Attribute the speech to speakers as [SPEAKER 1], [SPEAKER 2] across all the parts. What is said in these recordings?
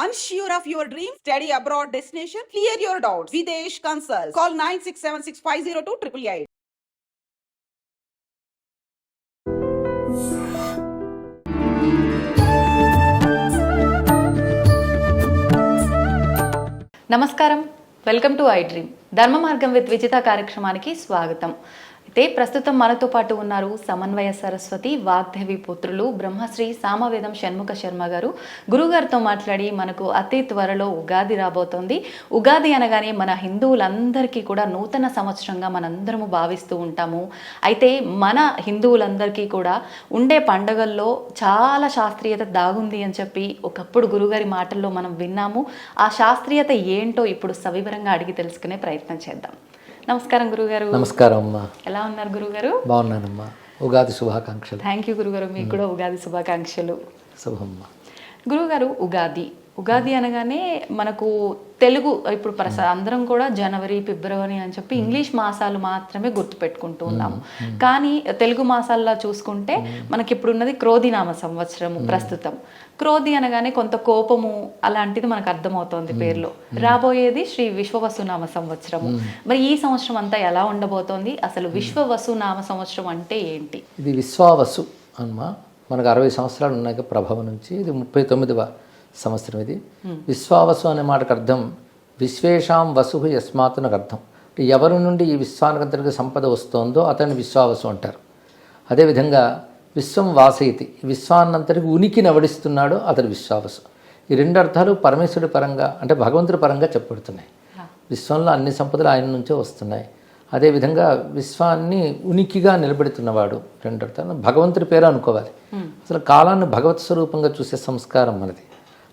[SPEAKER 1] Unsure of your dream? Study abroad destination? Clear your doubts. Videsh Consult. Call 9676502888.
[SPEAKER 2] నమస్కారం, welcome to I dream. ధర్మ మార్గం with Vijitha కార్యక్రమానికి స్వాగతం. అయితే ప్రస్తుతం మనతో పాటు ఉన్నారు సమన్వయ సరస్వతి వాగ్దేవి పుత్రులు బ్రహ్మశ్రీ సామవేదం షణ్ముఖ శర్మ గారు. గురుగారితో మాట్లాడి మనకు అతి త్వరలో ఉగాది రాబోతోంది. ఉగాది అనగానే మన హిందువులందరికీ కూడా నూతన సంవత్సరంగా మనందరము భావిస్తూ ఉంటాము. అయితే మన హిందువులందరికీ కూడా ఉండే పండగల్లో చాలా శాస్త్రీయత దాగుంది అని చెప్పి ఒకప్పుడు గురుగారి మాటల్లో మనం విన్నాము. ఆ శాస్త్రీయత ఏంటో ఇప్పుడు సవివరంగా అడిగి తెలుసుకునే ప్రయత్నం చేద్దాం. నమస్కారం గురుగారు.
[SPEAKER 3] నమస్కారం అమ్మా.
[SPEAKER 2] ఎలా ఉన్నారు గురుగారు?
[SPEAKER 3] బాగున్నానమ్మా. ఉగాది శుభాకాంక్షలు.
[SPEAKER 2] థ్యాంక్ యూ గురుగారు, మీకు కూడా ఉగాది శుభాకాంక్షలు.
[SPEAKER 3] శుభమ్మా.
[SPEAKER 2] గురుగారు, ఉగాది అనగానే మనకు తెలుగు ఇప్పుడు అందరం కూడా జనవరి ఫిబ్రవరి అని చెప్పి ఇంగ్లీష్ మాసాలు మాత్రమే గుర్తుపెట్టుకుంటూ ఉన్నాము. కానీ తెలుగు మాసాల్లో చూసుకుంటే మనకి ఇప్పుడు ఉన్నది క్రోధినామ సంవత్సరము. ప్రస్తుతం క్రోధి అనగానే కొంత కోపము అలాంటిది మనకు అర్థమవుతోంది పేర్లో. రాబోయేది శ్రీ విశ్వవసునామ సంవత్సరము. మరి ఈ సంవత్సరం అంతా ఎలా ఉండబోతోంది? అసలు విశ్వవసునామ సంవత్సరం అంటే ఏంటి?
[SPEAKER 3] ఇది విశ్వావసు అమ్మా. మనకు 60 సంవత్సరాలు ఉన్నాయి ప్రభవ నుంచి. ఇది 39వ సంవత్సరం. ఇది విశ్వావసు అనే మాటకు అర్థం విశ్వేషాం వసు యస్మాత్ నాకు అర్థం. ఎవరి నుండి ఈ విశ్వానికంతటికి సంపద వస్తోందో అతన్ని విశ్వావసు అంటారు. అదేవిధంగా విశ్వం వాసయితి, విశ్వాన్నంతటికి ఉనికిని అవడిస్తున్నాడో అతడు విశ్వావసు. ఈ రెండు అర్థాలు పరమేశ్వరుడి పరంగా అంటే భగవంతుడి పరంగా చెప్పబడుతున్నాయి. విశ్వంలో అన్ని సంపదలు ఆయన నుంచే వస్తున్నాయి. అదేవిధంగా విశ్వాన్ని ఉనికిగా నిలబెడుతున్నవాడు. రెండు అర్థాలు భగవంతుడి పేరు అనుకోవాలి. అసలు కాలాన్ని భగవత్ స్వరూపంగా చూసే సంస్కారం మనది.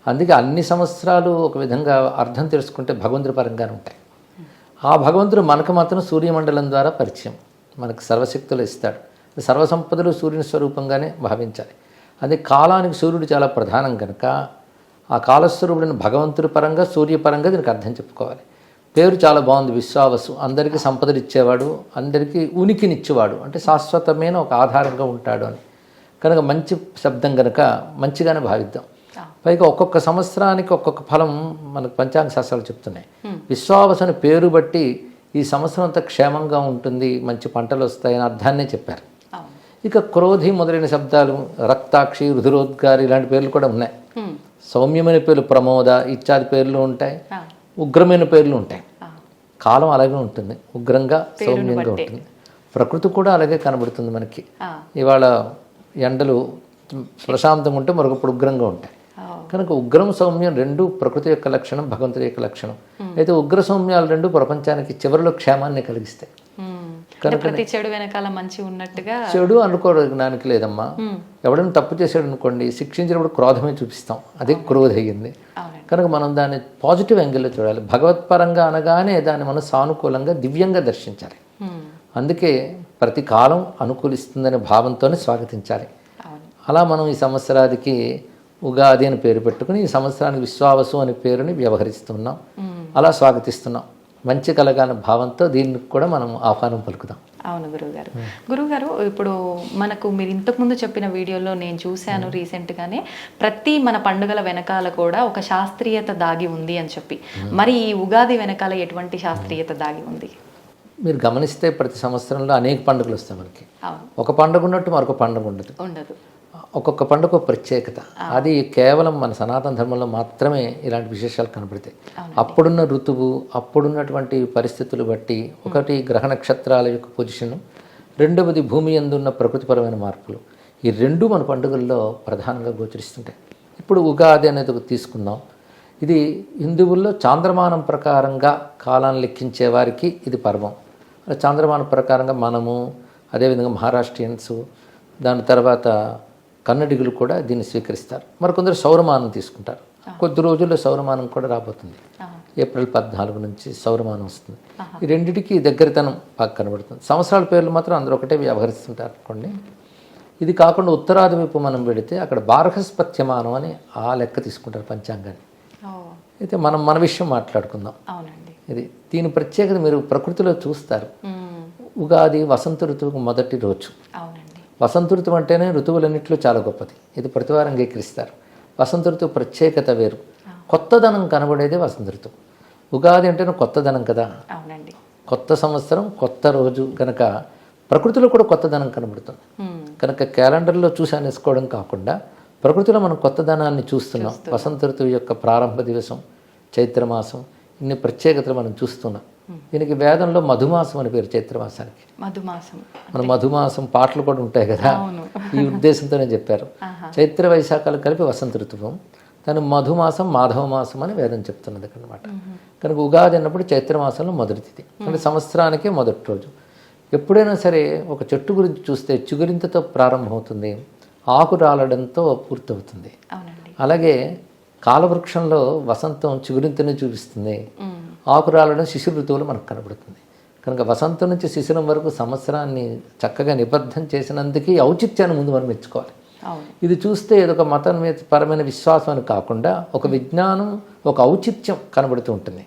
[SPEAKER 3] అందుకే అన్ని సంవత్సరాలు ఒక విధంగా అర్థం తెలుసుకుంటే భగవంతుడి పరంగానే ఉంటాయి. ఆ భగవంతుడు మనకు మాత్రం సూర్యమండలం ద్వారా పరిచయం, మనకు సర్వశక్తులు ఇస్తాడు. సర్వసంపదలు సూర్యుని స్వరూపంగానే భావించాలి. అదే కాలానికి సూర్యుడు చాలా ప్రధానం కనుక ఆ కాలస్వరూపుడిని భగవంతుడి పరంగా సూర్యపరంగా దీనికి అర్థం చెప్పుకోవాలి. పేరు చాలా బాగుంది, విశ్వావసు. అందరికీ సంపదలు ఇచ్చేవాడు, అందరికీ ఉనికినిచ్చేవాడు, అంటే శాశ్వతమైన ఒక ఆధారంగా ఉంటాడు అని. కనుక మంచి శబ్దం కనుక మంచిగానే భావిద్దాం. పైగా ఒక్కొక్క సంవత్సరానికి ఒక్కొక్క ఫలం మనకు పంచాంగ శాస్త్రాలు చెప్తున్నాయి. విశ్వావసు అని పేరు బట్టి ఈ సంవత్సరం అంతా క్షేమంగా ఉంటుంది, మంచి పంటలు వస్తాయని అర్థాన్నే చెప్పారు. ఇక క్రోధి మొదలైన శబ్దాలు, రక్తాక్షి, రుధిరోద్గారి ఇలాంటి పేర్లు కూడా ఉన్నాయి. సౌమ్యమైన పేర్లు ప్రమోద ఇత్యాది పేర్లు ఉంటాయి. ఉగ్రమైన పేర్లు ఉంటాయి. కాలం అలాగే ఉంటుంది, ఉగ్రంగా సౌమ్యంగా ఉంటుంది. ప్రకృతి కూడా అలాగే కనబడుతుంది మనకి. ఇవాళ ఎండలు ప్రశాంతంగా ఉంటే మరొకప్పుడు ఉగ్రంగా ఉంటాయి. కనుక ఉగ్రం సౌమ్యం రెండు ప్రకృతి యొక్క లక్షణం, భగవంతుడి యొక్క లక్షణం. అయితే ఉగ్ర సౌమ్యాలు రెండు ప్రపంచానికి చివరిలో క్షేమాన్ని కలిగిస్తాయి. కనుక
[SPEAKER 2] చెడు వెనకాల మంచి ఉన్నట్టుగా
[SPEAKER 3] చెడు అనుకోవడానికి లేదమ్మా. ఎవడైనా తప్పు చేసాడు అనుకోండి, శిక్షించినప్పుడు క్రోధమే చూపిస్తాం, అదే క్రోధ అయ్యింది. కనుక మనం దాన్ని పాజిటివ్ యాంగిల్లో చూడాలి. భగవత్పరంగా అనగానే దాన్ని మనం సానుకూలంగా దివ్యంగా దర్శించాలి. అందుకే ప్రతి కాలం అనుకూలిస్తుందనే భావంతోనే స్వాగతించాలి. అలా మనం ఈ సంవత్సరానికి ఉగాది అని పేరు పెట్టుకుని ఈ సంవత్సరానికి విశ్వావసు అనే పేరుని వ్యవహరిస్తున్నాం, అలా స్వాగతిస్తున్నాం. మంచి కలగానే భావంతో దీనికి కూడా మనం ఆహ్వానం పలుకుదాం.
[SPEAKER 2] అవును గురుగారు, ఇప్పుడు మనకు మీరు ఇంతకుముందు చెప్పిన వీడియోలో నేను చూశాను రీసెంట్గానే, ప్రతి మన పండుగల వెనకాల కూడా ఒక శాస్త్రీయత దాగి ఉంది అని చెప్పి. మరి ఈ ఉగాది వెనకాల ఎటువంటి శాస్త్రీయత దాగి ఉంది?
[SPEAKER 3] మీరు గమనిస్తే ప్రతి సంవత్సరంలో అనేక పండుగలు వస్తాయి మనకి. ఒక పండుగ ఉన్నట్టు మరొక పండుగ ఉండదు. ఒక్కొక్క పండుగ ప్రత్యేకత. అది కేవలం మన సనాతన ధర్మంలో మాత్రమే ఇలాంటి విశేషాలు కనబడతాయి. అప్పుడున్న ఋతువు, అప్పుడున్నటువంటి పరిస్థితులు బట్టి, ఒకటి గ్రహ నక్షత్రాల యొక్క పొజిషను, రెండవది భూమి యందున్న ప్రకృతిపరమైన మార్పులు, ఈ రెండు మన పండుగల్లో ప్రధానంగా గోచరిస్తుంటాయి. ఇప్పుడు ఉగాది అనేది తీసుకుందాం. ఇది హిందువుల్లో చాంద్రమానం ప్రకారంగా కాలాన్ని లెక్కించే వారికి ఇది పర్వం. చాంద్రమానం ప్రకారంగా మనము, అదేవిధంగా మహారాష్ట్రియన్స్, దాని తర్వాత కన్నడిగులు కూడా దీన్ని స్వీకరిస్తారు. మరికొందరు సౌరమానం తీసుకుంటారు. కొద్ది రోజుల్లో సౌరమానం కూడా రాబోతుంది. ఏప్రిల్ 14 నుంచి సౌరమానం వస్తుంది. ఈ రెండింటికి దగ్గరతనం బాగా కనబడుతుంది. సంవత్సరాల పేర్లు మాత్రం అందరూ ఒకటే వ్యవహరిస్తుంటారు అనుకోండి. ఇది కాకుండా ఉత్తరాది వైపు మనం వెళితే అక్కడ బార్హస్పత్యమానం అని ఆ లెక్క తీసుకుంటారు పంచాంగాన్ని. అయితే మనం మన విషయం మాట్లాడుకుందాం. ఇది దీని ప్రత్యేకత మీరు ప్రకృతిలో చూస్తారు. ఉగాది వసంత ఋతువుకు మొదటి రోజు. వసంత ఋతువు అంటేనే ఋతువులన్నింటిలో చాలా గొప్పది. ఇది ప్రతివారం అంగీకరిస్తారు. వసంత ఋతువు ప్రత్యేకత వేరు. కొత్తదనం కనబడేదే వసంత ఋతువు. ఉగాది అంటేనే కొత్తదనం కదా,
[SPEAKER 2] అవునండి.
[SPEAKER 3] కొత్త సంవత్సరం, కొత్త రోజు కనుక ప్రకృతిలో కూడా కొత్తదనం కనబడుతుంది. కనుక క్యాలెండర్లో చూసి అనేసుకోవడం కాకుండా ప్రకృతిలో మనం కొత్తదనాన్ని చూస్తున్నాం. వసంత ఋతువు యొక్క ప్రారంభ దివసం, చైత్రమాసం, ఇన్ని ప్రత్యేకతలు మనం చూస్తున్నాం. దీనికి వేదంలో మధుమాసం అని పేరు చైత్రమాసానికి.
[SPEAKER 2] మధుమాసం
[SPEAKER 3] మన మధుమాసం పాటలు కూడా ఉంటాయి కదా, ఈ ఉద్దేశంతోనే చెప్పారు. చైత్ర వైశాఖాలు కలిపి వసంత ఋతువు, దాని మధుమాసం మాధవ మాసం అని వేదం చెప్తున్నది అనమాట. కనుక ఉగాది అన్నప్పుడు చైత్రమాసంలో మొదటి తిథి, అంటే సంవత్సరానికే మొదటి రోజు. ఎప్పుడైనా సరే ఒక చెట్టు గురించి చూస్తే చిగురింతతో ప్రారంభమవుతుంది, ఆకు రాలడంతో పూర్తవుతుంది. అలాగే కాలవృక్షంలో వసంతం చిగురింతని చూపిస్తుంది, ఆకు రాలడం శిశిర ఋతువులో మనకు కనబడుతుంది. కనుక వసంతం నుంచి శిశిరం వరకు సంవత్సరాన్ని చక్కగా నిబద్ధం చేసినందుకు ఔచిత్యాన్ని ముందు మనం మెచ్చుకోవాలి. ఇది చూస్తే ఏదొక మతం మీద పరమైన విశ్వాసం అని కాకుండా ఒక విజ్ఞానం, ఒక ఔచిత్యం కనబడుతూ ఉంటుంది.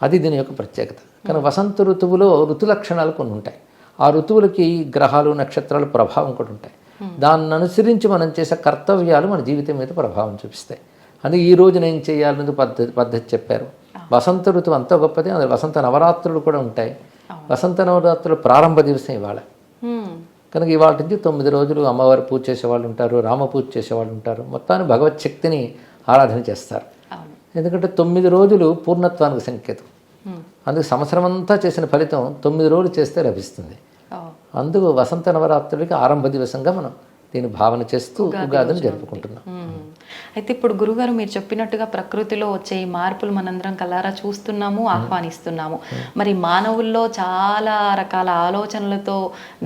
[SPEAKER 3] అది దీని యొక్క ప్రత్యేకత. కానీ వసంత ఋతువులో ఋతు లక్షణాలు కొన్ని ఉంటాయి. ఆ ఋతువులకి గ్రహాలు, నక్షత్రాలు ప్రభావం కూడా ఉంటాయి. దాన్ని అనుసరించి మనం చేసే కర్తవ్యాలు మన జీవితం మీద ప్రభావం చూపిస్తాయి. అందుకే ఈ రోజున ఏం చేయాలనేది పద్ధతి చెప్పారు. వసంత ఋతువు అంత గొప్పది. అందులో వసంత నవరాత్రులు కూడా ఉంటాయి. వసంత నవరాత్రులు ప్రారంభ దివసం ఇవాళ. కనుక ఇవాళ నుంచి 9 రోజులు అమ్మవారి పూజ చేసేవాళ్ళు ఉంటారు, రామ పూజ చేసేవాళ్ళు ఉంటారు. మొత్తాన్ని భగవత్ శక్తిని ఆరాధన చేస్తారు. ఎందుకంటే 9 రోజులు పూర్ణత్వానికి సంకేతం. అందుకు సంవత్సరం అంతా చేసిన ఫలితం 9 రోజులు చేస్తే లభిస్తుంది. అందుకు వసంత నవరాత్రులకి ఆరంభ దివసంగా మనం దీన్ని భావన చేస్తూ ఉగాదిని జరుపుకుంటున్నాం.
[SPEAKER 2] అయితే ఇప్పుడు గురుగారు మీరు చెప్పినట్టుగా ప్రకృతిలో వచ్చే ఈ మార్పులు మనందరం కలారా చూస్తున్నాము, ఆహ్వానిస్తున్నాము. మరి మానవుల్లో చాలా రకాల ఆలోచనలతో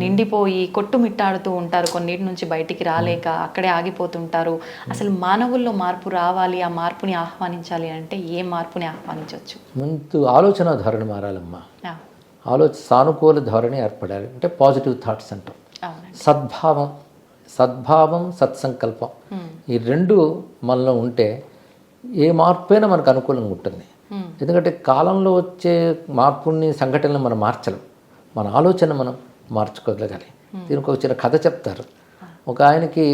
[SPEAKER 2] నిండిపోయి కొట్టుమిట్టాడుతూ ఉంటారు, కొన్నిటి నుంచి బయటికి రాలేక అక్కడే ఆగిపోతుంటారు. అసలు మానవుల్లో మార్పు రావాలి, ఆ మార్పుని ఆహ్వానించాలి అంటే ఏ మార్పుని ఆహ్వానించవచ్చు?
[SPEAKER 3] ముందు ఆలోచన ధోరణి మారాలమ్మా. సానుకూల ధోరణి ఏర్పడాలి. అంటే పాజిటివ్ థాట్స్ అంటాం. సద్భావం, సత్సంకల్పం, ఈ రెండు మనలో ఉంటే ఏ మార్పు అయినా మనకు అనుకూలంగా ఉంటుంది. ఎందుకంటే కాలంలో వచ్చే మార్పుని, సంఘటనలు మనం మార్చలేం. మన ఆలోచన మనం మార్చుకోగలగాలి. దీనికి ఒక చిన్న కథ చెప్తారు. ఒక ఆయనకి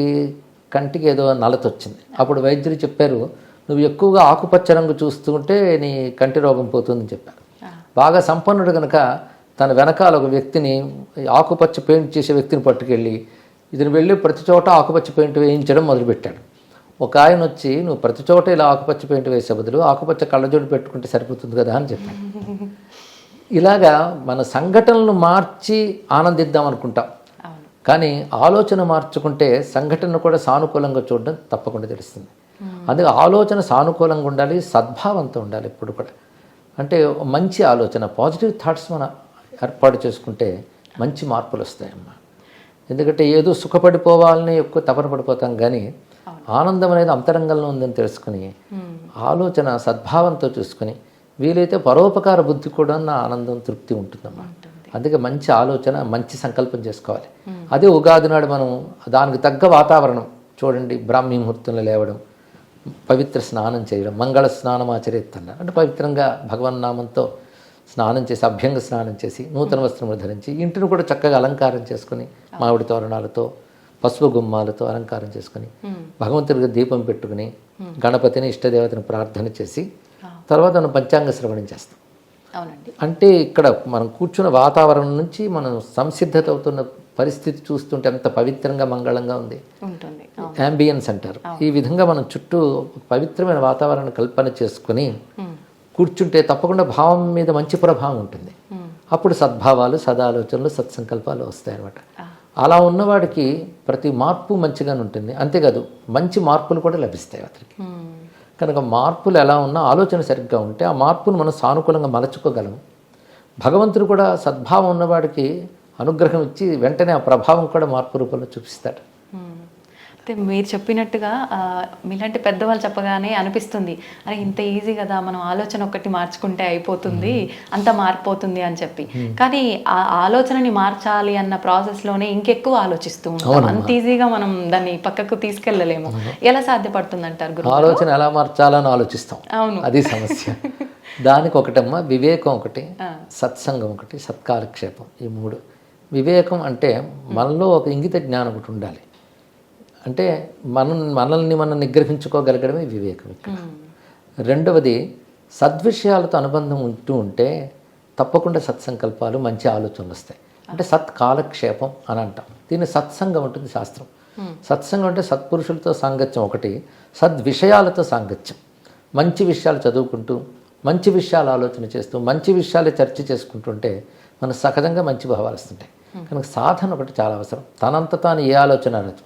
[SPEAKER 3] కంటికి ఏదో నలత వచ్చింది. అప్పుడు వైద్యులు చెప్పారు, నువ్వు ఎక్కువగా ఆకుపచ్చ రంగు చూస్తుంటే నీ కంటి రోగం పోతుందని చెప్పారు. బాగా సంపన్నుడు కనుక తన వెనకాల ఒక వ్యక్తిని, ఆకుపచ్చ పెయింట్ చేసే వ్యక్తిని పట్టుకెళ్ళి ఇతను వెళ్ళి ప్రతి చోట ఆకుపచ్చ పెయింట్ వేయించడం మొదలుపెట్టాడు. ఒక ఆయన వచ్చి, నువ్వు ప్రతి చోట ఇలా ఆకుపచ్చ పెయింట్ వేసే బదులు ఆకుపచ్చ కళ్ళజోడు పెట్టుకుంటే సరిపోతుంది కదా అని చెప్పాడు. ఇలాగా మన సంఘటనలు మార్చి ఆనందిద్దాం అనుకుంటాం, కానీ ఆలోచన మార్చుకుంటే సంఘటన కూడా సానుకూలంగా చూడడం తప్పకుండా తెలుస్తుంది. అందుకే ఆలోచన సానుకూలంగా ఉండాలి, సద్భావంతో ఉండాలి ఎప్పుడు కూడా. అంటే మంచి ఆలోచన, పాజిటివ్ థాట్స్ మనం ఏర్పాటు చేసుకుంటే మంచి మార్పులు వస్తాయమ్మా. ఎందుకంటే ఏదో సుఖపడిపోవాలని ఎక్కువ తపన పడిపోతాం, కానీ ఆనందం అనేది అంతరంగంలో ఉందని తెలుసుకుని ఆలోచన సద్భావంతో చూసుకుని వీలైతే పరోపకార బుద్ధి కూడా నా ఆనందం, తృప్తి ఉంటుందమ్మా. అందుకే మంచి ఆలోచన, మంచి సంకల్పం చేసుకోవాలి. అదే ఉగాది నాడు మనం దానికి తగ్గ వాతావరణం చూడండి. బ్రాహ్మీ ముహూర్తంలో లేవడం, పవిత్ర స్నానం చేయడం, మంగళ స్నానం ఆచరిస్తున్నారు అంటే పవిత్రంగా భగవన్నామంతో స్నానం చేసి, అభ్యంగ స్నానం చేసి, నూతన వస్త్రములు ధరించి, ఇంటిని కూడా చక్కగా అలంకారం చేసుకుని, మామిడి తోరణాలతో, పసుపు గుమ్మాలతో అలంకారం చేసుకుని, భగవంతుడికి దీపం పెట్టుకుని, గణపతిని, ఇష్టదేవతని ప్రార్థన చేసి తర్వాత మనం పంచాంగ శ్రవణం చేస్తాం. అంటే ఇక్కడ మనం కూర్చున్న వాతావరణం నుంచి మనం సంసిద్ధత అవుతున్న పరిస్థితి చూస్తుంటే ఎంత పవిత్రంగా, మంగళంగా ఉంది. యాంబియన్స్ అంటారు. ఈ విధంగా మనం చుట్టూ పవిత్రమైన వాతావరణం కల్పన చేసుకుని కూర్చుంటే తప్పకుండా భావం మీద మంచి ప్రభావం ఉంటుంది. అప్పుడు సద్భావాలు, సదాలోచనలు, సత్సంకల్పాలు వస్తాయన్నమాట. అలా ఉన్నవాడికి ప్రతి మార్పు మంచిగానే ఉంటుంది. అంతేకాదు మంచి మార్పులు కూడా లభిస్తాయి అతనికి. కనుక మార్పులు ఎలా ఉన్నా ఆలోచన సరిగ్గా ఉంటే ఆ మార్పును మనం సానుకూలంగా మలచుకోగలం. భగవంతుడు కూడా సద్భావం ఉన్నవాడికి అనుగ్రహం ఇచ్చి వెంటనే ఆ ప్రభావం కూడా మార్పు రూపంలో చూపిస్తాడు.
[SPEAKER 2] అయితే మీరు చెప్పినట్టుగా మీలాంటి పెద్దవాళ్ళు చెప్పగానే అనిపిస్తుంది, అరే ఇంత ఈజీ కదా, మనం ఆలోచన ఒక్కటి మార్చుకుంటే అయిపోతుంది, అంత మారిపోతుంది అని చెప్పి. కానీ ఆ ఆలోచనని మార్చాలి అన్న ప్రాసెస్లోనే ఇంకెక్కువ ఆలోచిస్తూ ఉంటాం. అంత ఈజీగా మనం దాన్ని పక్కకు తీసుకెళ్ళలేము. ఎలా సాధ్యపడుతుంది అంటారు గురువు?
[SPEAKER 3] ఆలోచన ఎలా మార్చాలని ఆలోచిస్తాం. అవును, అది సమస్య. దానికి ఒకటమ్మా వివేకం ఒకటి, సత్సంగం ఒకటి, సత్కాలక్షేపం, ఈ 3. వివేకం అంటే మనలో ఒక ఇంగిత జ్ఞానం ఒకటి ఉండాలి. అంటే మనల్ని మనం నిగ్రహించుకోగలగడమే వివేకం ఇక్కడ. రెండవది సద్విషయాలతో అనుబంధం ఉంటూ ఉంటే తప్పకుండా సత్సంకల్పాలు, మంచి ఆలోచనలు వస్తాయి. అంటే సత్కాలక్షేపం అని అంటాం. దీన్ని సత్సంగం ఉంటుంది శాస్త్రం. సత్సంగం అంటే సత్పురుషులతో సాంగత్యం ఒకటి, సద్విషయాలతో సాంగత్యం. మంచి విషయాలు చదువుకుంటూ, మంచి విషయాలు ఆలోచన చేస్తూ, మంచి విషయాలు చర్చ చేసుకుంటుంటే మన సహజంగా మంచి భావాలు వస్తుంటాయి. కనుక సాధన ఒకటి చాలా అవసరం. తనంత తాను ఏ ఆలోచన అనదు.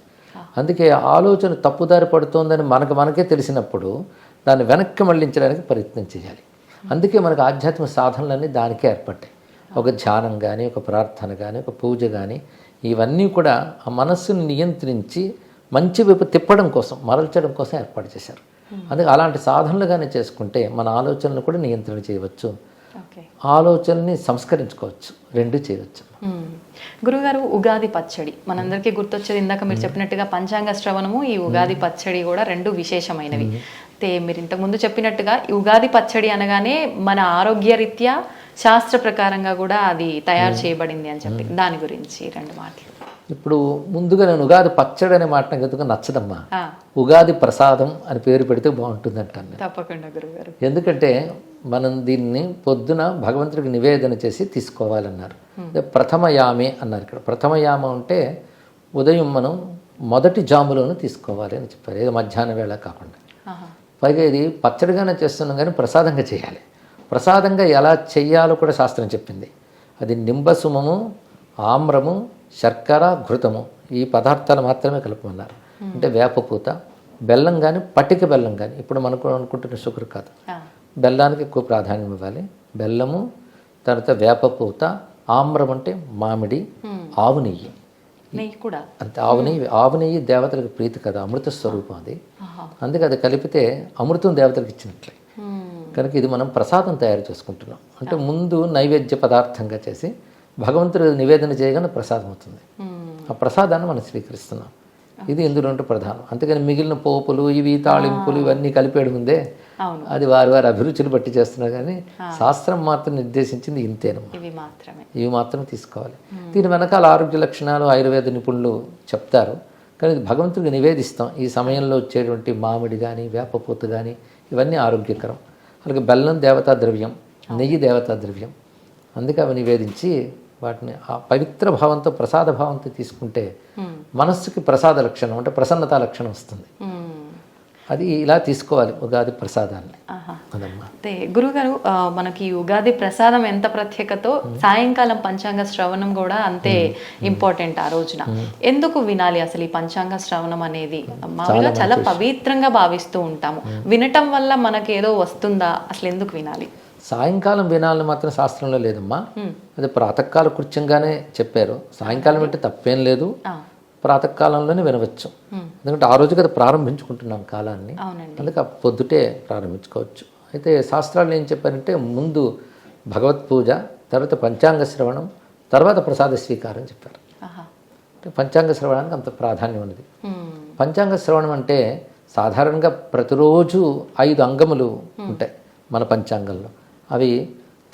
[SPEAKER 3] అందుకే ఆలోచన తప్పుదారి పడుతోందని మనకే తెలిసినప్పుడు దాన్ని వెనక్కి మళ్లించడానికి ప్రయత్నం చేయాలి. అందుకే మనకు ఆధ్యాత్మిక సాధనలన్నీ దానికే ఏర్పడ్డాయి. ఒక ధ్యానం కానీ, ఒక ప్రార్థన కానీ, ఒక పూజ కానీ, ఇవన్నీ కూడా ఆ మనస్సుని నియంత్రించి మంచి వైపు తిప్పడం కోసం, మరల్చడం కోసం ఏర్పాటు చేశారు. అందుకే అలాంటి సాధనలు కానీ చేసుకుంటే మన ఆలోచనలు కూడా నియంత్రణ చేయవచ్చు, ఆలోచనని సంస్కరించుకోవచ్చు, రెండు చేయవచ్చు.
[SPEAKER 2] గురుగారు, ఉగాది పచ్చడి మనందరికీ గుర్తొచ్చేది ఇందాక మీరు చెప్పినట్టుగా పంచాంగ శ్రవణము, ఈ ఉగాది పచ్చడి కూడా రెండు విశేషమైనవి. అయితే మీరు ఇంతకుముందు చెప్పినట్టుగా ఈ ఉగాది పచ్చడి అనగానే మన ఆరోగ్యరీత్యా శాస్త్ర ప్రకారంగా కూడా అది తయారు చేయబడింది అని చెప్పి దాని గురించి రెండు మాటలు.
[SPEAKER 3] ఇప్పుడు ముందుగా నేను ఉగాది పచ్చడి అనే మాట నాకు ఎందుకు నచ్చదమ్మా. ఉగాది ప్రసాదం అని పేరు పెడితే బాగుంటుంది అంటాను.
[SPEAKER 2] తప్పకుండా గురుగారు.
[SPEAKER 3] ఎందుకంటే మనం దీన్ని పొద్దున భగవంతుడికి నివేదన చేసి తీసుకోవాలన్నారు. ప్రథమయామే అన్నారు. ఇక్కడ ప్రథమయామం అంటే ఉదయం మనం మొదటి జాములోనూ తీసుకోవాలి అని చెప్పారు, ఏదో మధ్యాహ్న వేళ కాకుండా. పైగా ఇది పచ్చడిగానే చేస్తున్నాం కానీ ప్రసాదంగా చేయాలి. ప్రసాదంగా ఎలా చెయ్యాలో కూడా శాస్త్రం చెప్పింది. అది నింబసుమము, ఆమ్రము, శర్కర, ఘృతము ఈ పదార్థాలు మాత్రమే కలుపుకున్నారు. అంటే వేపపూత, బెల్లం కానీ, పట్టిక బెల్లం కానీ, ఇప్పుడు మనకు అనుకుంటున్న షుగర్ కాదు, బెల్లానికి ఎక్కువ ప్రాధాన్యం ఇవ్వాలి. బెల్లము, తర్వాత వేపపూత, ఆమ్రం అంటే మామిడి, ఆవు నెయ్యి
[SPEAKER 2] కూడా
[SPEAKER 3] అంతే. ఆవు నెయ్యి దేవతలకు ప్రీతి కదా, అమృత స్వరూపం అది. అందుకే అది కలిపితే అమృతం దేవతలకు ఇచ్చినట్లే. కనుక ఇది మనం ప్రసాదం తయారు చేసుకుంటున్నాం. అంటే ముందు నైవేద్య పదార్థంగా చేసి భగవంతుడు నివేదన చేయగానే ప్రసాదం అవుతుంది. ఆ ప్రసాదాన్ని మనం స్వీకరిస్తున్నాం. ఇది ఇందులో ప్రధానం. అంతేగాని మిగిలిన పోపులు, ఇవి తాళింపులు ఇవన్నీ కలిపేయడం ఉందే, అది వారి అభిరుచులు బట్టి చేస్తున్నారు. కానీ శాస్త్రం మాత్రం నిర్దేశించింది ఇంతేనమ్మా, ఇవి మాత్రమే తీసుకోవాలి. దీని వెనకాల ఆరోగ్య లక్షణాలు ఆయుర్వేద నిపుణులు చెప్తారు. కానీ ఇది భగవంతుడికి నివేదిస్తాం. ఈ సమయంలో వచ్చేటువంటి మామిడి కానీ, వేపపూత కానీ ఇవన్నీ ఆరోగ్యకరం. అలాగే బెల్లం దేవతా ద్రవ్యం, నెయ్యి దేవతా ద్రవ్యం. అందుకే అవి నివేదించి వాటిని ఆ పవిత్ర భావంతో, ప్రసాద భావంతో తీసుకుంటే మనస్సుకి ప్రసాద లక్షణం అంటే ప్రసన్నత లక్షణం వస్తుంది. అది ఇలా తీసుకోవాలి ఉగాది ప్రసాదాన్ని.
[SPEAKER 2] అయితే గురుగారు, మనకి ఉగాది ప్రసాదం ఎంత ప్రత్యేకతో సాయంకాలం పంచాంగ శ్రవణం కూడా అంతే ఇంపార్టెంట్ ఆ రోజున. ఎందుకు వినాలి అసలు ఈ పంచాంగ శ్రవణం అనేది? మామూలుగా చాలా పవిత్రంగా భావిస్తూ ఉంటాము. వినటం వల్ల మనకి ఏదో వస్తుందా? అసలు ఎందుకు వినాలి?
[SPEAKER 3] సాయంకాలం వినాలని మాత్రం శాస్త్రంలో లేదమ్మా. అది ప్రాతకాల కృత్యంగానే చెప్పారు. సాయంకాలం అంటే తప్పేం లేదు, ప్రాతకాలంలోనే వినవచ్చు. ఎందుకంటే ఆ రోజు కదా ప్రారంభించుకుంటున్నాం కాలాన్ని, అందుకే పొద్దుటే ప్రారంభించుకోవచ్చు. అయితే శాస్త్రాలు ఏం చెప్పారంటే ముందు భగవత్ పూజ, తర్వాత పంచాంగ శ్రవణం, తర్వాత ప్రసాద స్వీకారం చెప్పారు. అంటే పంచాంగ శ్రవణానికి అంత ప్రాధాన్యం ఉన్నది. పంచాంగ శ్రవణం అంటే సాధారణంగా ప్రతిరోజు 5 అంగములు ఉంటాయి మన పంచాంగంలో. అవి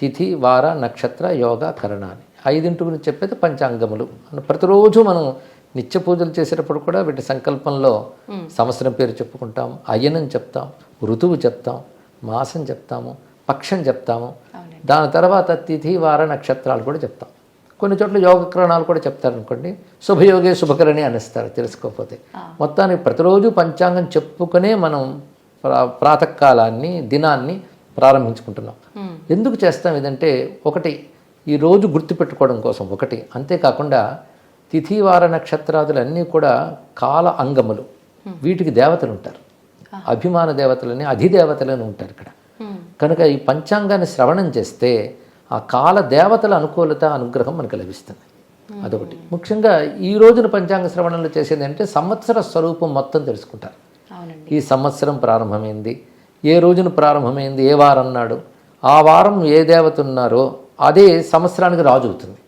[SPEAKER 3] తిథి, వార, నక్షత్ర, యోగ, కరణ అని 5 గురించి చెప్పేది పంచాంగములు. ప్రతిరోజు మనం నిత్య పూజలు చేసేటప్పుడు కూడా వీటి సంకల్పంలో సంవత్సరం పేరు చెప్పుకుంటాం, అయ్యనం చెప్తాం, ఋతువు చెప్తాం, మాసం చెప్తాము, పక్షం చెప్తాము. దాని తర్వాత తిథి, వార, నక్షత్రాలు కూడా చెప్తాం. కొన్ని చోట్ల యోగకరణాలు కూడా చెప్తారనుకోండి, శుభయోగే శుభకరణి అనేస్తారు తెలుసుకోకపోతే. మొత్తానికి ప్రతిరోజు పంచాంగం చెప్పుకునే మనం ప్రాతకాలాన్ని, దినాన్ని ప్రారంభించుకుంటున్నాం. ఎందుకు చేస్తాం ఇదంటే, ఒకటి ఈ రోజు గుర్తుపెట్టుకోవడం కోసం ఒకటి, అంతేకాకుండా తిథి, వార, నక్షత్రాదులన్నీ కూడా కాల అంగములు. వీటికి దేవతలు ఉంటారు, అభిమాన దేవతలని, అధిదేవతలని ఉంటారు ఇక్కడ. కనుక ఈ పంచాంగాన్ని శ్రవణం చేస్తే ఆ కాల దేవతల అనుకూలత, అనుగ్రహం మనకు లభిస్తుంది. అదొకటి. ముఖ్యంగా ఈ రోజున పంచాంగ శ్రవణంలో చేసేది అంటే సంవత్సర స్వరూపం మొత్తం తెలుసుకుంటారు. ఈ సంవత్సరం ప్రారంభమైంది, ఏ రోజున ప్రారంభమైంది, ఏ వారం నాడు, ఆ వారం ఏ దేవత ఉన్నారో అదే సంవత్సరానికి రాజు అవుతుంది.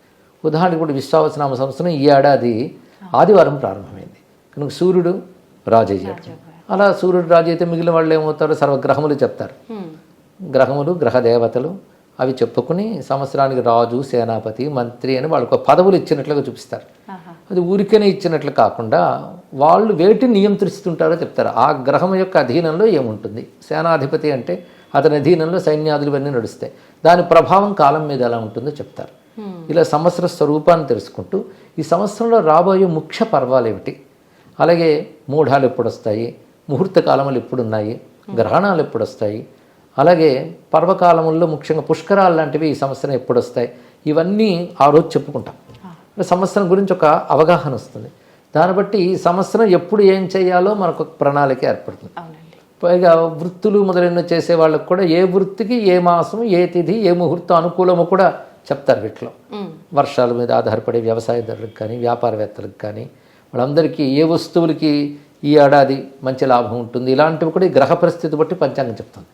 [SPEAKER 3] ఉదాహరణకు కూడా విశ్వావసనామ సంవత్సరం ఈ ఏడాది ఆదివారం ప్రారంభమైంది కనుక సూర్యుడు రాజు అయ్యాడు. అలా సూర్యుడు రాజు అయితే మిగిలిన వాళ్ళు ఏమవుతారో సర్వగ్రహములు చెప్తారు. గ్రహములు, గ్రహ దేవతలు, అవి చెప్పుకుని సంవత్సరానికి రాజు, సేనాపతి, మంత్రి అని వాళ్ళకు పదవులు ఇచ్చినట్లుగా చూపిస్తారు. అది ఊరికనే ఇచ్చినట్లు కాకుండా వాళ్ళు వేటిని నియంత్రిస్తుంటారో చెప్తారు. ఆ గ్రహం యొక్క అధీనంలో ఏముంటుంది. సేనాధిపతి అంటే అతని అధీనంలో సైన్యాదులు ఇవన్నీ నడుస్తాయి. దాని ప్రభావం కాలం మీద ఎలా ఉంటుందో చెప్తారు. ఇలా సంవత్సర స్వరూపాన్ని తెలుసుకుంటూ ఈ సంవత్సరంలో రాబోయే ముఖ్య పర్వాలు ఏమిటి, అలాగే మూఢాలు ఎప్పుడు వస్తాయి, ముహూర్త కాలములు ఎప్పుడున్నాయి, గ్రహణాలు ఎప్పుడు వస్తాయి, అలాగే పర్వకాలముల్లో ముఖ్యంగా పుష్కరాలు లాంటివి ఈ సంవత్సరం ఎప్పుడు వస్తాయి, ఇవన్నీ ఆ రోజు చెప్పుకుంటాం. సంవత్సరం గురించి ఒక అవగాహన వస్తుంది. దాన్ని బట్టి ఈ సంవత్సరం ఎప్పుడు ఏం చేయాలో మనకు ఒక ప్రణాళిక ఏర్పడుతుంది. పైగా వృత్తులు మొదలైన చేసే వాళ్ళకు కూడా ఏ వృత్తికి ఏ మాసం, ఏ తిథి, ఏ ముహూర్తం అనుకూలమో కూడా చెప్తారు. వీటిలో వర్షాల మీద ఆధారపడే వ్యవసాయదారులకు కానీ, వ్యాపారవేత్తలకు కానీ, వాళ్ళందరికీ ఏ వస్తువులకి ఈ ఏడాది మంచి లాభం ఉంటుంది, ఇలాంటివి కూడా ఈ గ్రహ పరిస్థితి బట్టి పంచాంగం చెప్తుంది.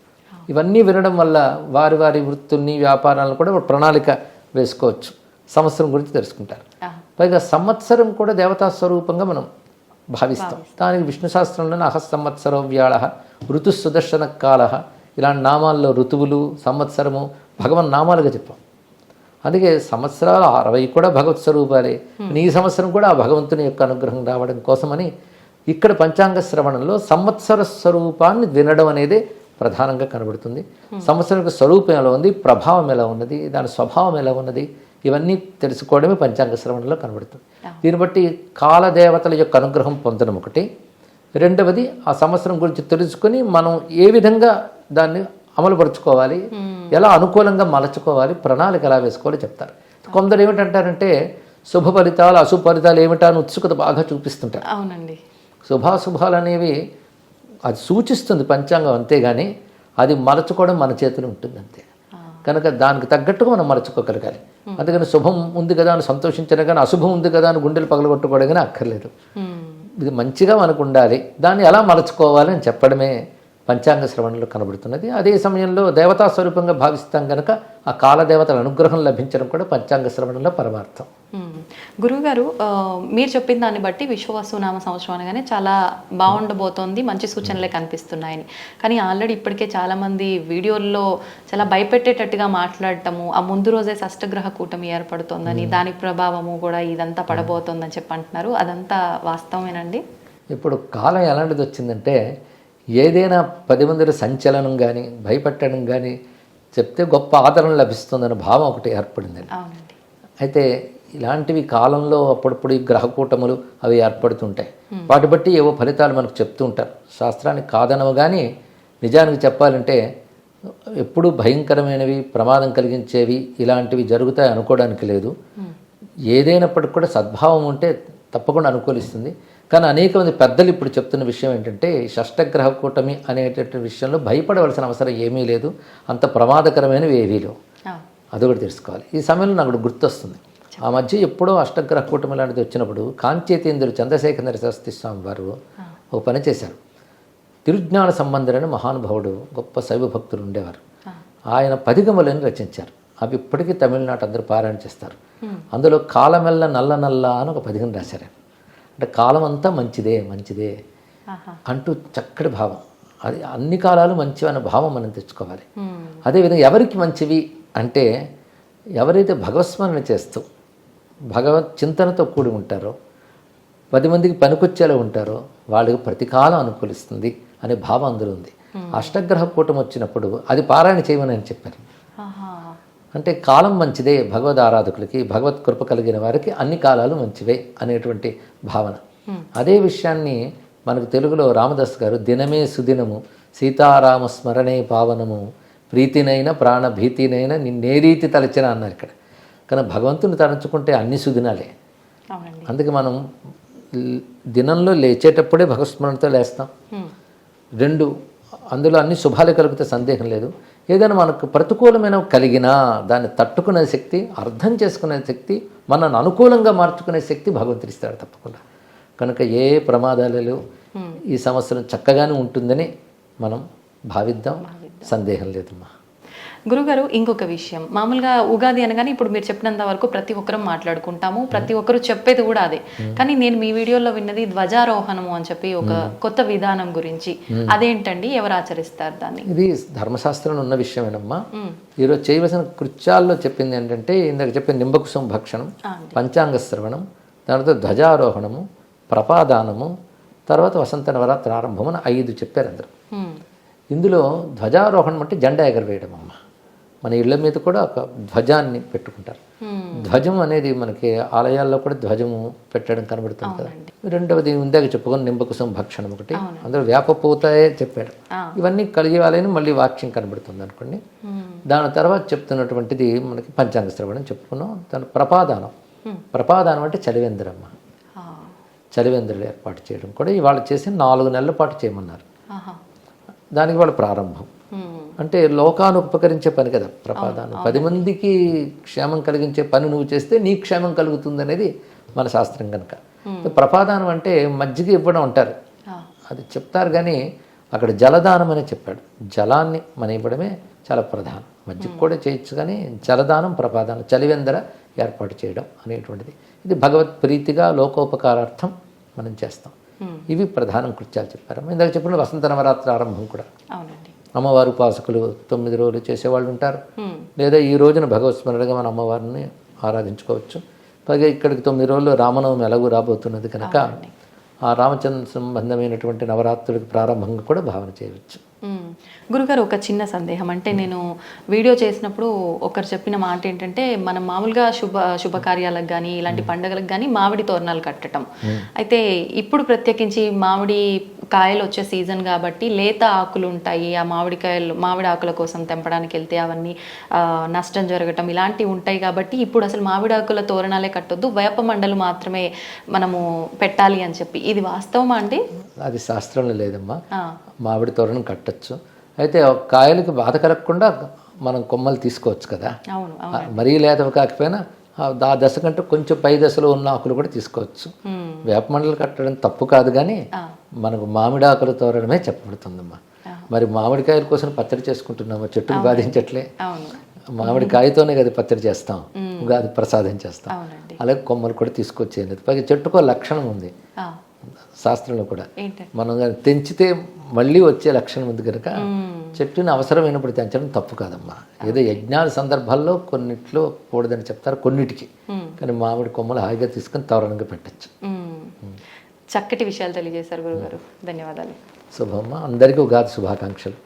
[SPEAKER 3] ఇవన్నీ వినడం వల్ల వారి వారి వృత్తుల్ని, వ్యాపారాలను కూడా ప్రణాళిక వేసుకోవచ్చు. సంవత్సరం గురించి తెలుసుకుంటారు. పైగా సంవత్సరం కూడా దేవతా స్వరూపంగా మనం భావిస్తాం. దానికి విష్ణు శాస్త్రంలోనే అహ సంవత్సరో వ్యాళ, ఋతు సుదర్శన కాల, ఇలాంటి నామాల్లో ఋతువులు, సంవత్సరము భగవన్ నామాలుగా చెప్పాం. అందుకే సంవత్సరాలు 60 కూడా భగవత్ స్వరూపాలే. ఈ సంవత్సరం కూడా ఆ భగవంతుని యొక్క అనుగ్రహం రావడం కోసమని ఇక్కడ పంచాంగ శ్రవణంలో సంవత్సర స్వరూపాన్ని వినడం అనేది ప్రధానంగా కనబడుతుంది. సంవత్సరం యొక్క స్వరూపం ఎలా ఉంది, ప్రభావం ఎలా ఉన్నది, దాని స్వభావం ఎలా ఉన్నది, ఇవన్నీ తెలుసుకోవడమే పంచాంగ శ్రవణంలో కనబడుతుంది. దీన్ని బట్టి కాలదేవతల యొక్క అనుగ్రహం పొందడం ఒకటి, రెండవది ఆ సంవత్సరం గురించి తెలుసుకొని మనం ఏ విధంగా దాన్ని అమలుపరుచుకోవాలి, ఎలా అనుకూలంగా మలచుకోవాలి, ప్రణాళిక ఎలా వేసుకోవాలో చెప్తారు. కొందరు ఏమిటంటారంటే శుభ ఫలితాలు, అశుభ ఫలితాలు ఏమిటా అని ఉత్సుకత బాగా చూపిస్తుంటారు.
[SPEAKER 2] అవునండి,
[SPEAKER 3] శుభాశుభాలు అనేవి అది సూచిస్తుంది పంచాంగం, అంతేగాని అది మలచుకోవడం మన చేతిలో ఉంటుంది అంతే. కనుక దానికి తగ్గట్టుగా మనం మలచుకోగలగాలి. అందుకని శుభం ఉంది కదా అని సంతోషించడం కానీ, అశుభం ఉంది కదా అని గుండెలు పగలగొట్టుకోవడం కానీ అక్కర్లేదు. ఇది మంచిగా మనకు ఉండాలి, దాన్ని ఎలా మలచుకోవాలి అని చెప్పడమే పంచాంగ శ్రవణంలో కనబడుతున్నది. అదే సమయంలో దేవతా స్వరూపంగా భావిస్తాం కనుక ఆ కాలదేవతల అనుగ్రహం లభించడం కూడా పంచాంగ శ్రవణంలో పరమార్థం.
[SPEAKER 2] గురువుగారు, మీరు చెప్పిన దాన్ని బట్టి విశ్వవసునామ సంవత్సరం అనగానే చాలా బాగుండబోతోంది, మంచి సూచనలే కనిపిస్తున్నాయని. కానీ ఆల్రెడీ ఇప్పటికే చాలామంది వీడియోల్లో చాలా భయపెట్టేటట్టుగా మాట్లాడటము, ఆ ముందు రోజే షష్టగ్రహ కూటమి ఏర్పడుతోందని, దాని ప్రభావము కూడా ఇదంతా పడబోతోందని చెప్పి అంటున్నారు. అదంతా వాస్తవమేనండి?
[SPEAKER 3] ఇప్పుడు కాలం ఎలాంటిది వచ్చిందంటే ఏదైనా 10 మందిలో సంచలనం కానీ, భయపెట్టడం కానీ చెప్తే గొప్ప ఆదరణ లభిస్తుందన్న భావం ఒకటి ఏర్పడిందండి. అయితే ఇలాంటివి కాలంలో అప్పుడప్పుడు ఈ గ్రహకూటములు అవి ఏర్పడుతుంటాయి. వాటి బట్టి ఏవో ఫలితాలు మనకు చెప్తూ ఉంటారు. శాస్త్రానికి కాదనవు కానీ నిజానికి చెప్పాలంటే ఎప్పుడూ భయంకరమైనవి, ప్రమాదం కలిగించేవి ఇలాంటివి జరుగుతాయి అనుకోవడానికి లేదు. ఏదైనప్పటికి కూడా సద్భావం ఉంటే తప్పకుండా అనుకూలిస్తుంది. కానీ అనేక మంది పెద్దలు ఇప్పుడు చెప్తున్న విషయం ఏంటంటే షష్టగ్రహ కూటమి అనేటటువంటి విషయంలో భయపడవలసిన అవసరం ఏమీ లేదు, అంత ప్రమాదకరమైనవి ఏవీ లేవు. అదొకటి తెలుసుకోవాలి. ఈ సమయంలో నాకు గుర్తొస్తుంది, ఆ మధ్య ఎప్పుడో అష్టగ్రహ కూటమి లాంటిది వచ్చినప్పుడు కాంచేతేంద్రుడు చంద్రశేఖర సరస్వతి స్వామి వారు ఒక పని చేశారు. తిరుజ్ఞాన సంబంధుడైన మహానుభావుడు, గొప్ప శైవ భక్తులు ఉండేవారు. ఆయన 10 గమలను రచించారు. అవి ఇప్పటికీ తమిళనాడు అందరూ పారాయణ చేస్తారు. అందులో కాలమెల్ల నల్ల నల్ల అని ఒక 10 రాశారు. అంటే కాలం అంతా మంచిదే మంచిదే అంటూ చక్కటి భావం. అది అన్ని కాలాలు మంచివి అనే భావం మనం తెచ్చుకోవాలి. అదేవిధంగా ఎవరికి మంచివి అంటే ఎవరైతే భగవత్స్మరణ చేస్తూ భగవత్ చింతనతో కూడి ఉంటారో, 10 మందికి పనికొచ్చేలా ఉంటారో వాళ్ళకి ప్రతికాలం అనుకూలిస్తుంది అనే భావం అందులో ఉంది. అష్టగ్రహ కూటమి వచ్చినప్పుడు అది పారాయణ చేయమని అని చెప్పారు. అంటే కాలం మంచిదే భగవద్ ఆరాధకులకి, భగవత్ కృప కలిగిన వారికి అన్ని కాలాలు మంచివే అనేటువంటి భావన. అదే విషయాన్ని మనకు తెలుగులో రామదాస్ గారు దినమే సుదినము సీతారామ స్మరణే పావనము ప్రీతినైన ప్రాణ భీతినైన నిన్నే రీతి తలచిన అన్నారు ఇక్కడ. కానీ భగవంతుని తలంచుకుంటే అన్ని సుదినాలే. అందుకే మనం దినంలో లేచేటప్పుడే భగవత్స్మరణతో లేస్తాం. 2 అందులో అన్ని శుభాలు కలిగితే సందేహం లేదు. ఏదైనా మనకు ప్రతికూలమైన కలిగినా దాన్ని తట్టుకునే శక్తి, అర్థం చేసుకునే శక్తి, మనల్ని అనుకూలంగా మార్చుకునే శక్తి భగవంతుడు ఇస్తాడు తప్పకుండా. కనుక ఏ ప్రమాదాలు ఈ సంవత్సరం చక్కగానే ఉంటుందని మనం భావిద్దాం, సందేహం లేదమ్మా.
[SPEAKER 2] గురుగారు ఇంకొక విషయం, మామూలుగా ఉగాది అనగానే ఇప్పుడు మీరు చెప్పినంత వరకు ప్రతి ఒక్కరం మాట్లాడుకుంటాము, ప్రతి ఒక్కరు చెప్పేది కూడా అదే. కానీ నేను మీ వీడియోలో విన్నది ధ్వజారోహణము అని చెప్పి ఒక కొత్త విధానం గురించి. అదేంటండి, ఎవరు ఆచరిస్తారు దాన్ని?
[SPEAKER 3] ఇది ధర్మశాస్త్రంలో ఉన్న విషయమేనమ్మా. ఈరోజు చేయవలసిన కృత్యాల్లో చెప్పింది ఏంటంటే, ఇందాక చెప్పిన నింబకుసుమ భక్షణం, పంచాంగ శ్రవణం, తర్వాత ధ్వజారోహణము, ప్రపాదానము, తర్వాత వసంత నవరాత్రి ఆరంభం అని 5 చెప్పారు అందరూ. ఇందులో ధ్వజారోహణం అంటే జెండా ఎగరవేయడం అమ్మ. మన ఇళ్ల మీద కూడా ఒక ధ్వజాన్ని పెట్టుకుంటారు. ధ్వజం అనేది మనకి ఆలయాల్లో కూడా ధ్వజము పెట్టడం కనబడుతుంది కదా. రెండవది ఇందాక చెప్పుకొని నింబకుసుమ భక్షణం ఒకటి, అందులో వేపపూతయే చెప్పాడు. ఇవన్నీ కలియాలని మళ్ళీ వాక్యం కనబడుతుంది అనుకోండి. దాని తర్వాత చెప్తున్నటువంటిది మనకి పంచాంగ శ్రవణం చెప్పుకున్నాం. దాని ప్రపాదానం. ప్రపాదానం అంటే చలివేంద్రమ్మ. చలివేంద్రులు ఏర్పాటు చేయడం కూడా ఇవాళ చేసి 4 నెలల పాటు చేయమన్నారు. దానికి వాళ్ళ ప్రారంభం అంటే లోకాన్ని ఉపకరించే పని కదా ప్రపాదానం. 10 మందికి క్షేమం కలిగించే పని నువ్వు చేస్తే నీ క్షేమం కలుగుతుంది అనేది మన శాస్త్రం కనుక. ప్రపాదానం అంటే మజ్జిగ ఇవ్వడం అంటారు, అది చెప్తారు. కానీ అక్కడ జలదానం అని చెప్పాడు. జలాన్ని మన ఇవ్వడమే చాలా ప్రధానం. మజ్జిగ కూడా చేయొచ్చు, కానీ జలదానం, ప్రపాదానం, చలివెందర ఏర్పాటు చేయడం అనేటువంటిది ఇది భగవత్ ప్రీతిగా లోకోపకారార్థం మనం చేస్తాం. ఇవి ప్రధాన కృత్యాలు చెప్పారు. ఇందాక చెప్పిన వసంత నవరాత్రి ఆరంభం కూడా అమ్మవారు ఉపాసకులు 9 రోజులు చేసేవాళ్ళు ఉంటారు. లేదా ఈ రోజున భగవత్ స్మరణగా మన అమ్మవారిని ఆరాధించుకోవచ్చు. పైగా ఇక్కడికి 9 రోజులు రామనవమి ఎలాగూ రాబోతున్నది కనుక ఆ రామచంద్ర సంబంధమైనటువంటి నవరాత్రులకు ప్రారంభంగా కూడా భావన చేయవచ్చు.
[SPEAKER 2] గురుగారు, ఒక చిన్న సందేహం. అంటే నేను వీడియో చేసినప్పుడు ఒకరు చెప్పిన మాట ఏంటంటే, మనం మామూలుగా శుభకార్యాలకు కానీ ఇలాంటి పండుగలకు కానీ మామిడి తోరణాలు కట్టడం. అయితే ఇప్పుడు ప్రత్యేకించి మామిడి కాయలు వచ్చే సీజన్ కాబట్టి లేత ఆకులు ఉంటాయి. ఆ మామిడి ఆకుల కోసం తెంపడానికి వెళ్తే అవన్నీ నష్టం జరగటం ఇలాంటివి ఉంటాయి. కాబట్టి ఇప్పుడు అసలు మామిడి ఆకుల తోరణాలే కట్టొద్దు, వేప మండలు మాత్రమే మనము పెట్టాలి అని చెప్పి, ఇది వాస్తవమా అండి?
[SPEAKER 3] అది శాస్త్రంలో లేదమ్మా. మామిడి తోరణం కట్టచ్చు, అయితే కాయలకి బాధ కలగకుండా మనం కొమ్మలు తీసుకోవచ్చు కదా. మరీ లేతవి కాకపోయినా ఆ దశ కంటే కొంచెం పై దశలో ఉన్న ఆకులు కూడా తీసుకోవచ్చు. వేపమండలు కట్టడం తప్పు కాదు, కానీ మనకు మామిడి ఆకులు తోరణమే చెప్పబడుతుందమ్మా. మరి మామిడికాయల కోసం పచ్చడి చేసుకుంటున్నామా? చెట్టుకు బాధించట్లే. మామిడికాయతోనే కదా పచ్చడి చేస్తాం, ఉగాది ప్రసాదం చేస్తాం. అలాగే కొమ్మలు కూడా తీసుకొచ్చేది. పైగా చెట్టుకో లక్షణం ఉంది శాస్త్రంలో కూడా. మనం తెంచితే మళ్ళీ వచ్చే లక్షణం ఉంది కనుక చెట్టుని అవసరమైనప్పుడు తెంచడం తప్పు కాదమ్మా. ఏదో యజ్ఞాల సందర్భాల్లో కొన్నిట్లో కూడదని చెప్తారు, కొన్నిటికి. కానీ మామిడి కొమ్మలు హాయిగా తీసుకొని తోరణంగా పెట్టచ్చు.
[SPEAKER 2] చక్కటి విషయాలు తెలియజేశారు గురుగారు, ధన్యవాదాలు.
[SPEAKER 3] శుభమ్మ, అందరికీ ఉగాది శుభాకాంక్షలు.